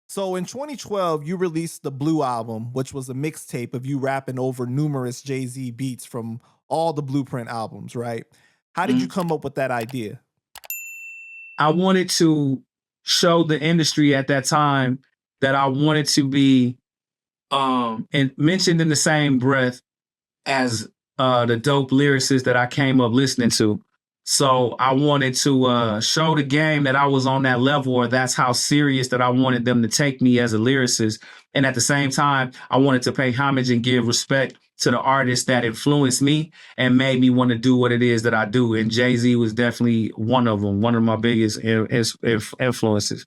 So in 2012, you released the Blue album, which was a mixtape of you rapping over numerous Jay-Z beats from all the Blueprint albums, right? How did you come up with that idea? I wanted to show the industry at that time that I wanted to be and mentioned in the same breath as the dope lyricists that I came up listening to. So I wanted to show the game that I was on that level, or that's how serious that I wanted them to take me as a lyricist. And at the same time, I wanted to pay homage and give respect to the artists that influenced me and made me want to do what it is that I do. And Jay-Z was definitely one of them, one of my biggest influences.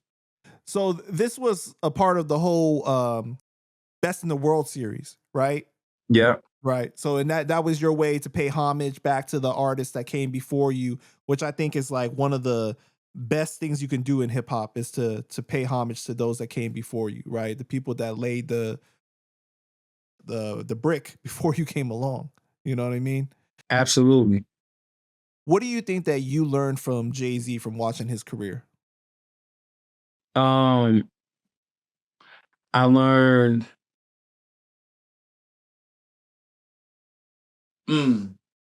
So this was a part of the whole Best in the World series, right? Yeah. Right. So and that was your way to pay homage back to the artists that came before you, which I think is like one of the best things you can do in hip hop is to pay homage to those that came before you, right? The people that laid the brick before you came along. You know what I mean? Absolutely. What do you think that you learned from Jay-Z from watching his career? I learned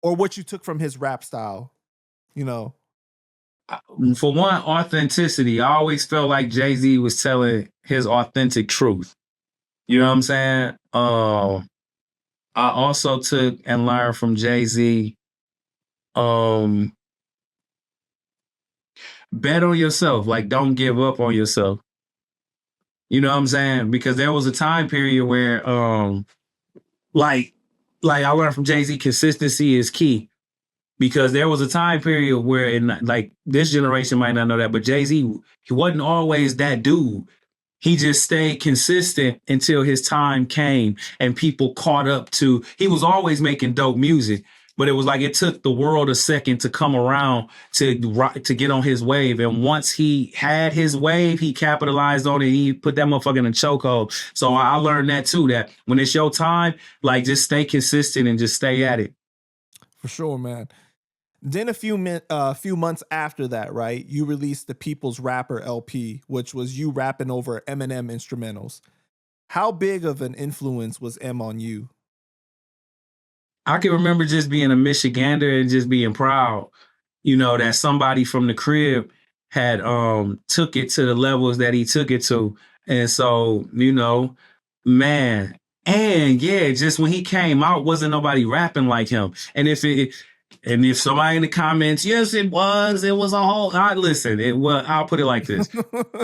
or what you took from his rap style, you know? For one, authenticity. I always felt like Jay-Z was telling his authentic truth. You know what I'm saying? I also took and learned from Jay-Z, bet on yourself. Like, don't give up on yourself. You know what I'm saying? Because there was a time period where, like I learned from Jay-Z, consistency is key. Because there was a time period where, in like this generation might not know that, but Jay-Z, he wasn't always that dude. He just stayed consistent until his time came and people caught up to, he was always making dope music, but it was like it took the world a second to come around to get on his wave. And once he had his wave, he capitalized on it. He put that motherfucker in a chokehold. So I learned that too, that when it's your time, like just stay consistent and just stay at it. For sure, man. Then a few months after that, right, you released the People's Rapper LP, which was you rapping over Eminem instrumentals. How big of an influence was M on you? I can remember just being a Michigander and just being proud, you know, that somebody from the crib had took it to the levels that he took it to. And so, you know, man, and yeah, just when he came out, wasn't nobody rapping like him. And if somebody in the comments, yes, it was a whole, listen, I'll put it like this.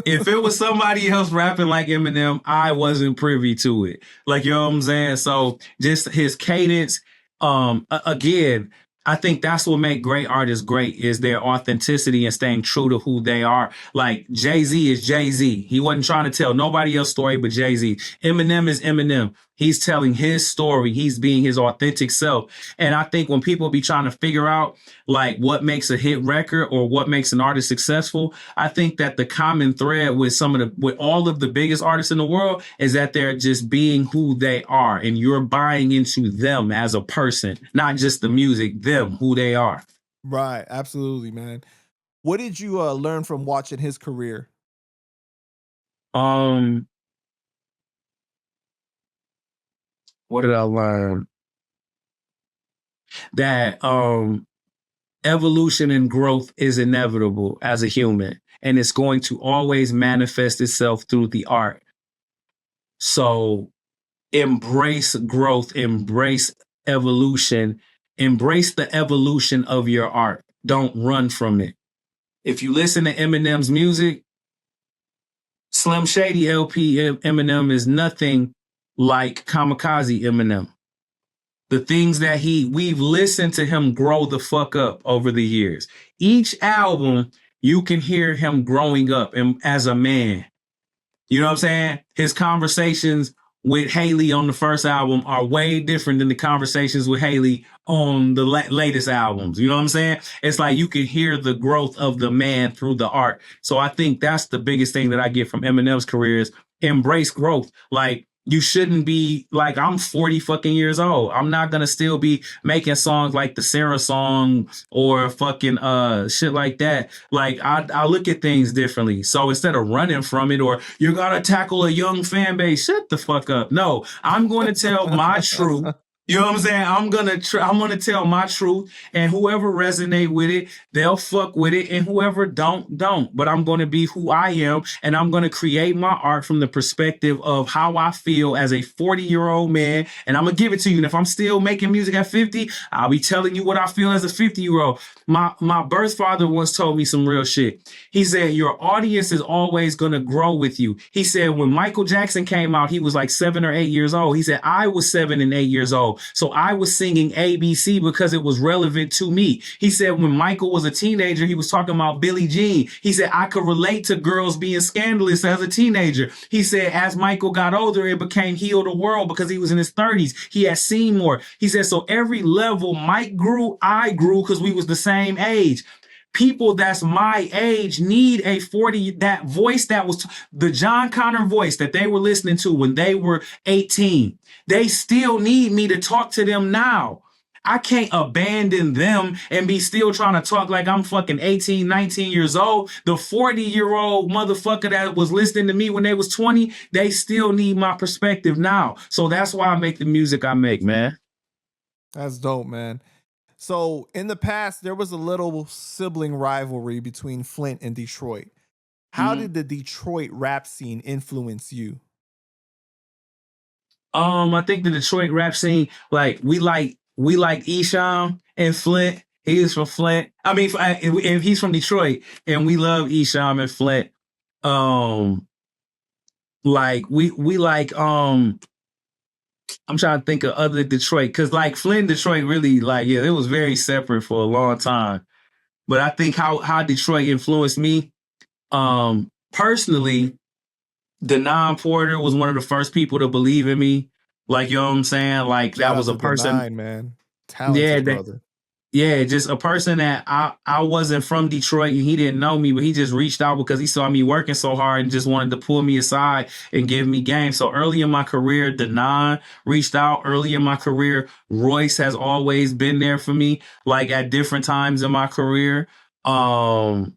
If it was somebody else rapping like Eminem, I wasn't privy to it. Like, you know what I'm saying? So just his cadence, again, I think that's what make great artists great is their authenticity and staying true to who they are. Like Jay-Z is Jay-Z. He wasn't trying to tell nobody else's story but Jay-Z. Eminem is Eminem. He's telling his story. He's being his authentic self. And I think when people be trying to figure out like what makes a hit record or what makes an artist successful, I think that the common thread with with all of the biggest artists in the world is that they're just being who they are. And you're buying into them as a person, not just the music, them, who they are. Right. Absolutely, man. What did you learn from watching his career? What did I learn? That evolution and growth is inevitable as a human, and it's going to always manifest itself through the art. So embrace growth, embrace evolution, embrace the evolution of your art. Don't run from it. If you listen to Eminem's music, Slim Shady LP Eminem is nothing like Kamikaze Eminem. The things that we've listened to him grow the fuck up over the years. Each album, you can hear him growing up and as a man. You know what I'm saying? His conversations with Haley on the first album are way different than the conversations with Haley on the latest albums. You know what I'm saying? It's like you can hear the growth of the man through the art. So I think that's the biggest thing that I get from Eminem's career is embrace growth. Like, you shouldn't be like, I'm 40 fucking years old. I'm not gonna still be making songs like the Sarah song or fucking shit like that. Like I look at things differently. So instead of running from it or you're gonna tackle a young fan base, shut the fuck up. No, I'm going to tell my truth. You know what I'm saying? I'm gonna tell my truth, and whoever resonate with it, they'll fuck with it, and whoever don't. But I'm gonna be who I am, and I'm gonna create my art from the perspective of how I feel as a 40-year-old man, and I'm gonna give it to you. And if I'm still making music at 50, I'll be telling you what I feel as a 50-year-old. My birth father once told me some real shit. He said your audience is always gonna grow with you. He said when Michael Jackson came out, he was like 7 or 8 years old. He said I was 7 and 8 years old. So I was singing ABC because it was relevant to me. He said when Michael was a teenager, he was talking about Billie Jean. He said I could relate to girls being scandalous as a teenager. He said as Michael got older, it became Heal the World because he was in his 30s. He had seen more. He said so every level Mike grew, I grew because we was the same age. People that's my age need a 40, that voice that was the Jon Connor voice that they were listening to when they were 18. They still need me to talk to them now. I can't abandon them and be still trying to talk like I'm fucking 18, 19 years old. The 40-year-old motherfucker that was listening to me when they was 20, they still need my perspective now. So that's why I make the music I make, man. That's dope, man. So in the past, there was a little sibling rivalry between Flint and Detroit. How did the Detroit rap scene influence you? I think the Detroit rap scene, like we like Esham and Flint. He is from Flint. I mean, and he's from Detroit, and we love Esham and Flint. Um, like we like I'm trying to think of other Detroit because like Flint and Detroit really like yeah, it was very separate for a long time. But I think how Detroit influenced me, personally, Denon Porter was one of the first people to believe in me. Like, you know what I'm saying? Like Shout that out was a to the person. nine, man. Yeah, Talented that brother. yeah, just a person that I wasn't from Detroit and he didn't know me, but he just reached out because he saw me working so hard and just wanted to pull me aside and give me game. So early in my career, Denon reached out. Early in my career, Royce has always been there for me, like at different times in my career. Um,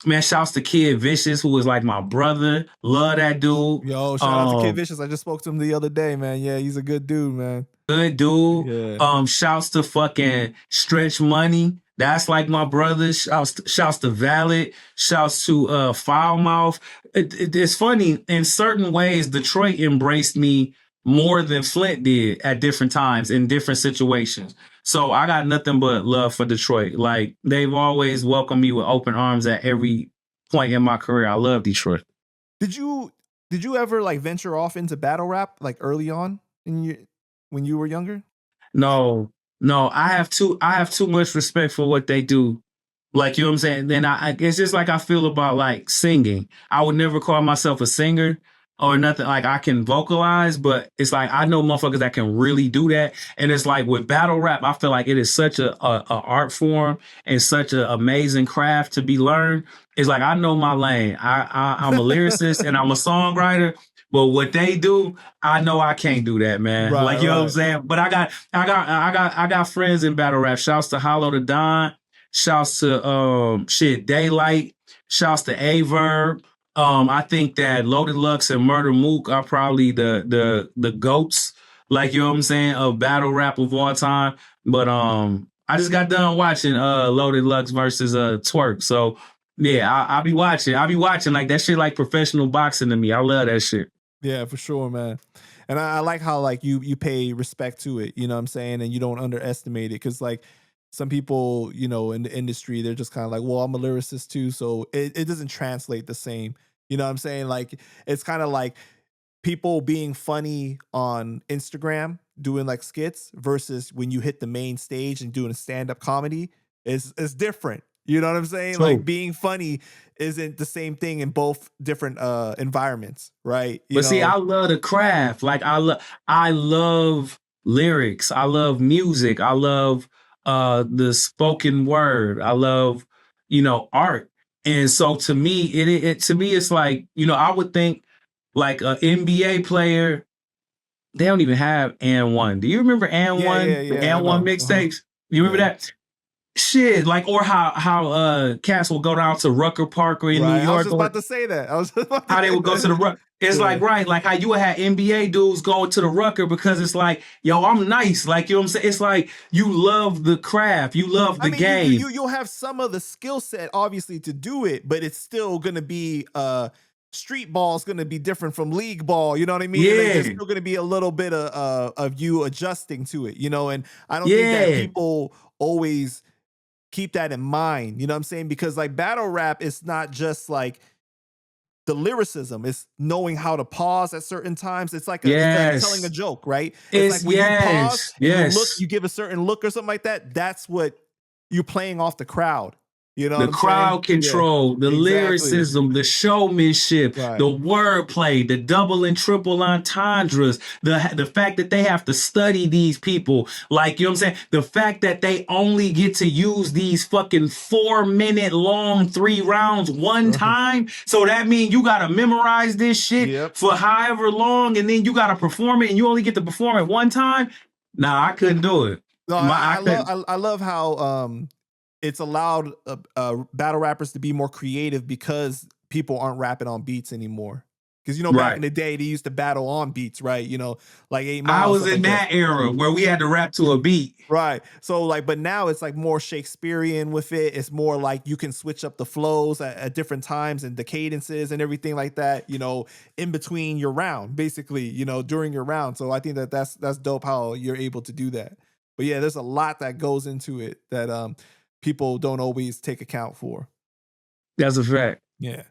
Man, shouts to Kid Vicious, who was like my brother. Love that dude. Yo, shout out to Kid Vicious. I just spoke to him the other day, man. Yeah, he's a good dude, man. Good dude. Yeah. Shouts to fucking Stretch Money. That's like my brother. Shouts to Valid. Shouts to Foul Mouth. It's funny. In certain ways, Detroit embraced me more than Flint did at different times in different situations. So I got nothing but love for Detroit. Like they've always welcomed me with open arms at every point in my career. I love Detroit. Did you ever like venture off into battle rap like early on in your when you were younger? No, no, I have too much respect for what they do. Like, you know what I'm saying? Then it's just like I feel about like singing. I would never call myself a singer or nothing. Like I can vocalize, but it's like I know motherfuckers that can really do that. And it's like with battle rap, I feel like it is such a art form and such an amazing craft to be learned. It's like I know my lane. I'm a lyricist and I'm a songwriter. But what they do, I know I can't do that, man. Right, Like you know what I'm right. saying. But I got friends in battle rap. Shouts to Hollow the Don. Shouts to Daylight. Shouts to Averb. I think that Loaded Lux and Murder Mook are probably the goats, like you know what I'm saying, of battle rap of all time. But I just got done watching Loaded Lux versus Twerk. So yeah, I'll be watching. I'll be watching like that shit like professional boxing to me. I love that shit. Yeah, for sure, man. And I like how like you pay respect to it, you know what I'm saying, and you don't underestimate it because like some people, you know, in the industry, they're just kind of like, well, I'm a lyricist too, so it doesn't translate the same. You know what I'm saying? Like it's kind of like people being funny on Instagram, doing like skits versus when you hit the main stage and doing a stand-up comedy is different. You know what I'm saying? Like True. being funny isn't the same thing in both different environments, right? You But see, I know, love the craft. Like I love lyrics. I love music. I love the spoken word. I love, art. And so to me, it to me it's like, I would think like an NBA player they don't even have and one. Do you remember and Yeah, yeah, one? The yeah. I and one know. mixtapes? You remember Yeah. that? Shit, like or how cats will go down to Rucker Park or in New Right. I was York just or about to say that. I was just about to how they say would go to the that. Rucker. It's Yeah. like right, like how you would have NBA dudes going to the Rucker because it's like, yo, I'm nice. Like you know what I'm saying? It's like you love the craft, you love I the mean, game. you'll have some of the skill set obviously to do it, but it's still gonna be street ball is gonna be different from league ball. You know what I mean? Like there's Yeah, still gonna be a little bit of you adjusting to it. You know, and I don't think that yeah, people always keep that in mind. You know what I'm saying? Because like battle rap is not just like the lyricism, it's knowing how to pause at certain times. It's like telling a yes. joke, right? It's like It's when you pause yes, and you look, yes. you give a certain look or something like that. That's what you're playing off the crowd. You know what The I'm saying? crowd Yeah, control, the exactly. lyricism, the showmanship, Right. the wordplay, the double and triple entendres, the fact that they have to study these people, like you know what I'm saying? The fact that they only get to use these fucking 4 minute long 3 rounds one time. So that means you gotta memorize this shit Yep. for however long, and then you gotta perform it, and you only get to perform it one time. Nah, I couldn't do it. No, I couldn't. I love how it's allowed battle rappers to be more creative because people aren't rapping on beats anymore. Because you know, back in Right. the day, they used to battle on beats, right? You know, like Eight I Mile, was stuff in like that. that era where we had to rap to a beat. Right. So like, but now it's like more Shakespearean with it. It's more like you can switch up the flows at different times and the cadences and everything like that, you know, in between your round, basically, you know, during your round. So I think that that's dope how you're able to do that. But yeah, there's a lot that goes into it that people don't always take account for. That's a fact. Yeah.